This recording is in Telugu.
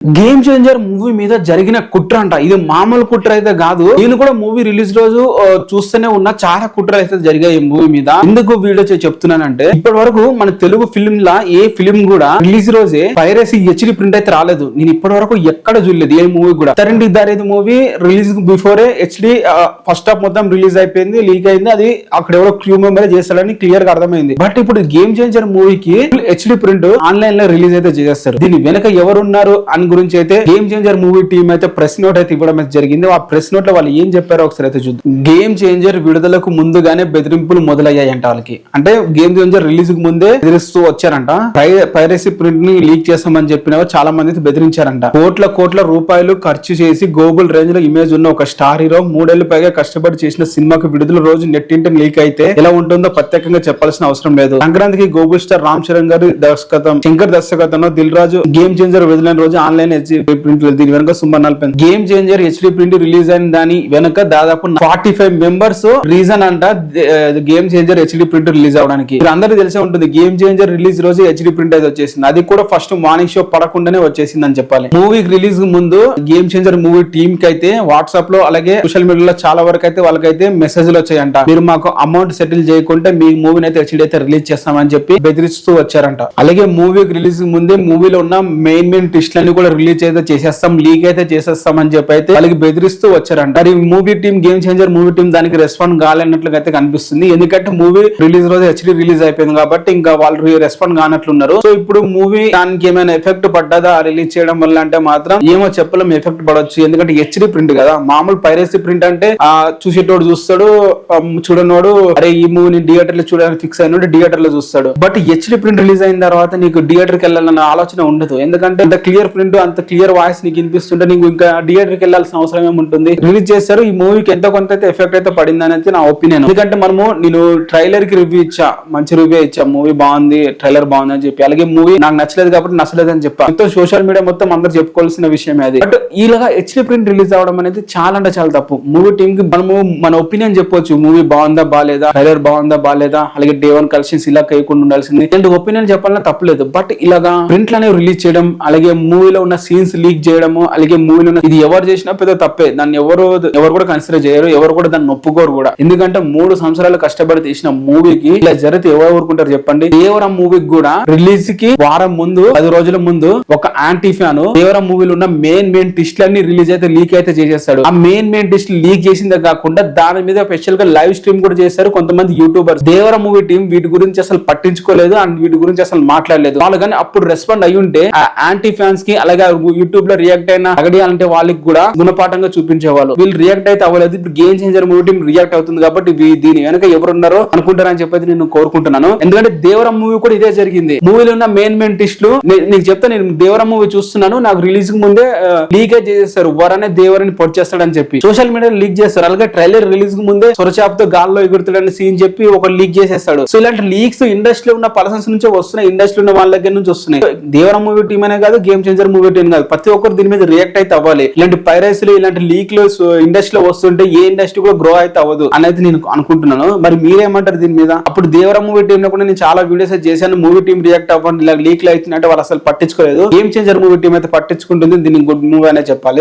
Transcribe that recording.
గేమ్ చేంజర్ మూవీ మీద జరిగిన కుట్ర అంట. ఇది మామూలు కుట్ర అయితే కాదు. నేను కూడా మూవీ రిలీజ్ రోజు చూస్తూనే ఉన్నా, చాలా కుట్రలు అయితే జరిగాయి ఈ మూవీ మీద. ఎందుకు వీడియో చెప్తున్నానంటే, ఇప్పటి వరకు మన Telugu film law a film కూడా రిలీజ్ రోజే పైరసీ హెచ్డి ప్రింట్ అయితే రాలేదు. నేను ఇప్పటి వరకు ఎక్కడ చూడలేదు ఏ మూవీ కూడా. తరండి దారేది movie release before HD first half మొత్తం రిలీజ్ అయిపోయింది, లీక్ అయింది. అది అక్కడ ఎవరో క్రూ మెంబర్ చేస్తాడని క్లియర్ గా అర్థమైంది. బట్ ఇప్పుడు గేమ్ చేంజర్ మూవీకి హెచ్డి ప్రింట్ ఆన్లైన్ లో రిలీజ్ అయితే చేస్తారు. దీని వెనక ఎవరున్నారు అని గురించి అయితే గేమ్ చేంజర్ మూవీ టీం అయితే ప్రెస్ నోట్ అయితే ఇవ్వడం అయితే జరిగింది. ఆ ప్రెస్ నోట్ లో వాళ్ళు ఏం చెప్పారో ఒకసారి అయితే చూద్దాం. గేమ్ చేంజర్ విడుదలకు ముందుగానే బెదిరింపులు మొదలయ్యాయంట వాళ్ళకి. అంటే గేమ్ చేంజర్ రిలీజ్ కు ముందే బెదిరిస్తూ వచ్చారంట. పైరసీ ప్రింట్ ని లీక్ చేస్తామని చెప్పిన చాలా మంది బెదిరించారంట. కోట్ల రూపాయలు ఖర్చు చేసి గోగుల్ రేంజ్ లో ఇమేజ్ ఉన్న ఒక స్టార్ హీరో 3 ఏళ్లు పైగా కష్టపడి చేసిన సినిమాకు విడుదల రోజు నెట్టింట లీక్ అయితే ఎలా ఉంటుందో ప్రత్యేకంగా చెప్పాల్సిన అవసరం లేదు. సంక్రాంతికి గోగుల్ స్టార్ రామ్ చరణ్ గారి దర్శకత్వం, శంకర్ దర్శకత్వంలో దిల్ రాజు గేమ్ చేంజర్ విడుదలైన రోజు ఆన్లైన్ ప్రింట్ దీని వెనక సుమారు 40 game changer HD print release అయిన దాని వెనక దాదాపు 45 మెంబర్స్ రీజన్ అంట. Game changer HD print release అవడానికి అందరూ తెలిసే ఉంటుంది. గేమ్ చేంజర్ రిలీజ్ రోజు హెచ్డి ప్రింట్ అయితే వచ్చేసింది. అది కూడా ఫస్ట్ మార్నింగ్ షో పడకుండానే వచ్చేసింది అని చెప్పాలి. మూవీ రిలీజ్ ముందు గేమ్ చేంజర్ మూవీ టీమ్ కి అయితే వాట్సాప్ లో అలాగే సోషల్ మీడియాలో చాలా వరకు అయితే వాళ్ళకైతే మెసేజ్లు వచ్చాయంట. మీరు మాకు అమౌంట్ సెటిల్ చేయకుంటే మీ మూవీని అయితే హెచ్డి అయితే రిలీజ్ చేస్తామని చెప్పి బెదిరిస్తూ వచ్చారంట. అలాగే మూవీకి రిలీజ్ ముందే మూవీలో ఉన్న మెయిన్ ట్విస్ట్లన్నీ కూడా రిలీజ్ అయితే చేసేస్తాం, లీక్ అయితే చేసేస్తాం అని చెప్పి అయితే వాళ్ళకి బెదిరిస్తూ వచ్చారంట. మరి movie team game changer movie team దానికి రెస్పాండ్ కాలేనట్లుగా అయితే కనిపిస్తుంది. ఎందుకంటే మూవీ రిలీజ్ రోజు హెచ్డి రిలీజ్ అయిపోయింది కాబట్టి ఇంకా వాళ్ళు రెస్పాండ్ కానట్లున్నారు. సో ఇప్పుడు మూవీ దానికి ఏమైనా ఎఫెక్ట్ పడ్డదా రిలీజ్ చేయడం వల్ల అంటే మాత్రం ఏమో చెప్పలేం, ఎఫెక్ట్ పడవచ్చు. ఎందుకంటే హెచ్డి ప్రింట్ కదా, మామూలు పైరసీ ప్రింట్ అంటే చూసేటోడు చూస్తాడు, చూడనోడు అరే ఈ మూవీని థియేటర్ లో చూడాలని ఫిక్స్ అయినోడు థియేటర్ లో చూస్తాడు. బట్ హెచ్డి ప్రింట్ రిలీజ్ అయిన తర్వాత నీకు థియేటర్ కి వెళ్ళాలన్న ఆలోచన ఉండదు. ఎందుకంటే అంత క్లియర్ ప్రింట్, అంత క్లియర్ వాయిస్ నీకు వినిపిస్తుంటే నీకు ఇంకా థియేటర్ కి వెళ్ళాల్సిన అవసరం ఏముంటుంది. రిలీజ్ చేస్తారు. ఈ మూవీకి ఎంతో కొంత అయితే ఎఫెక్ట్ అయితే పడింది అనేది నా ఒపీనియన్. ఎందుకంటే నేను ట్రైలర్ కి రివ్యూ ఇచ్చా, మంచి రివ్యూ ఇచ్చా, మూవీ బాగుంది, ట్రైలర్ బాగుంది అని చెప్పి. అలాగే మూవీ నాకు నచ్చలేదు కాబట్టి నచ్చలేదు అని చెప్పా. మొత్తం సోషల్ మీడియా మొత్తం అందరూ చెప్పుకోవాల్సిన విషయమే అది. బట్ ఇలాగా హెచ్డి ప్రింట్ రిలీజ్ అవడం అనేది చాలా అంటే చాలా తప్పు. మూవీ టీమ్ కి మనము మన ఒపీనియన్ చెప్పొచ్చు, మూవీ బాగుందా బాలేదా, ట్రైలర్ బాగుందా బాలేదా, అలాగే డే 1 కలెక్షన్స్ ఇలా కైకుండా ఉండాల్సింది ఒపీనియన్ చెప్పాలన్నా తప్పలేదు. బట్ ఇలాగా ప్రింట్ అనేవి రిలీజ్ చేయడం, అలాగే మూవీలో ఉన్న సీన్స్ లీక్ చేయడము, అలాగే మూవీలో ఇది ఎవరు చేసినా పెద్ద తప్పే. దాన్ని ఎవరు కూడా కన్సిడర్ చేయరు, ఎవరు కూడా దాన్ని ఒప్పుకోరు కూడా. ఎందుకంటే 3 సంవత్సరాలు కష్టపడి తీసిన మూవీకి ఇలా జరిగితే ఎవరు ఊరుకుంటారు చెప్పండి. దేవరం మూవీకి కూడా రిలీజ్ కి వారం ముందు 10 రోజుల ముందు ఒక యాంటీ ఫ్యాన్ దేవరం మూవీలో ఉన్న మెయిన్ ట్విస్ట్ లన్నీ రిలీజ్ అయితే లీక్ అయితే చేసేస్తాడు. ఆ మెయిన్ ట్విస్ట్ లీక్ చేసిందే కాకుండా దాని మీద స్పెషల్ గా లైవ్ స్ట్రీమ్ కూడా చేశారు కొంతమంది యూట్యూబర్స్. దేవరం మూవీ టీం వీటి గురించి అసలు పట్టించుకోలేదు అండ్ వీటి గురించి అసలు మాట్లాడలేదు. వాళ్ళు కానీ అప్పుడు రెస్పాండ్ అయ్యి ఉంటే ఆ యాంటీ ఫ్యాన్స్ కి అలాగే యూట్యూబ్ లో రియాక్ట్ అయిన అగడియాలంటే వాళ్ళకి కూడా గుణపాఠంగా చూపించేవాళ్ళు. వీళ్ళు రియాక్ట్ అయితే అవ్వలేదు. ఇప్పుడు game changer movie team react అవుతుంది కాబట్టి దీని వెనక ఎవరున్నారో అనుకుంటారని చెప్పేది నేను కోరుకుంటున్నాను. ఎందుకంటే దేవరం మూవీ కూడా ఇదే జరిగింది. మూవీలో ఉన్న మెయిన్ ట్విస్ట్లు నీకు చెప్తా. నేను దేవరం మూవీ చూస్తున్నాను, నాకు రిలీజ్ కు ముందే లీకేజ్ చేసేస్తారు, వరనే దేవరని పొడి చేస్తాడని చెప్పి సోషల్ మీడియా లీక్ చేస్తారు. అలాగే ట్రైలర్ రిలీజ్ కు ముందే సొరచాపుతో గాల్లో ఎగురుతాడని సీన్ చెప్పి ఒక లీక్ చేసేస్తాడు. సో ఇలాంటి లీక్స్ ఇండస్ట్రీలో ఉన్న పర్సన్స్ నుంచి వస్తున్నాయి, ఇండస్ట్రీలో ఉన్న వాళ్ళ దగ్గర నుంచి వస్తున్నాయి. దేవరం మూవీ టీం అనే కాదు, గేమ్ చేంజర్ మూవీ టీం కాదు, ప్రతి ఒక్కరు దీని మీద రియాక్ట్ అయితే అవ్వాలి. ఇలాంటి పైరసీలు, ఇలాంటి లీక్లు ఇండస్ట్రీలో వస్తుంటే ఏ ఇండస్ట్రీ కూడా గ్రో అయితే అవ్వదు అనేది నేను అనుకుంటున్నాను. మరి మీరేమంటారు దీని మీద? అప్పుడు దేవరం మూవీ టీం లో కూడా నేను చాలా వీడియోస్ చేశాను. మూవీ టీం రియాక్ట్ అవ్వండి, ఇలా లీక్లు అవుతున్నట్టు వాళ్ళు అసలు పట్టించుకోలేదు. గేమ్ చేంజర్ మూవీ టీం అయితే పట్టించుకుంటుంది. దీన్ని గుడ్ మూవీ అనే చెప్పాలి.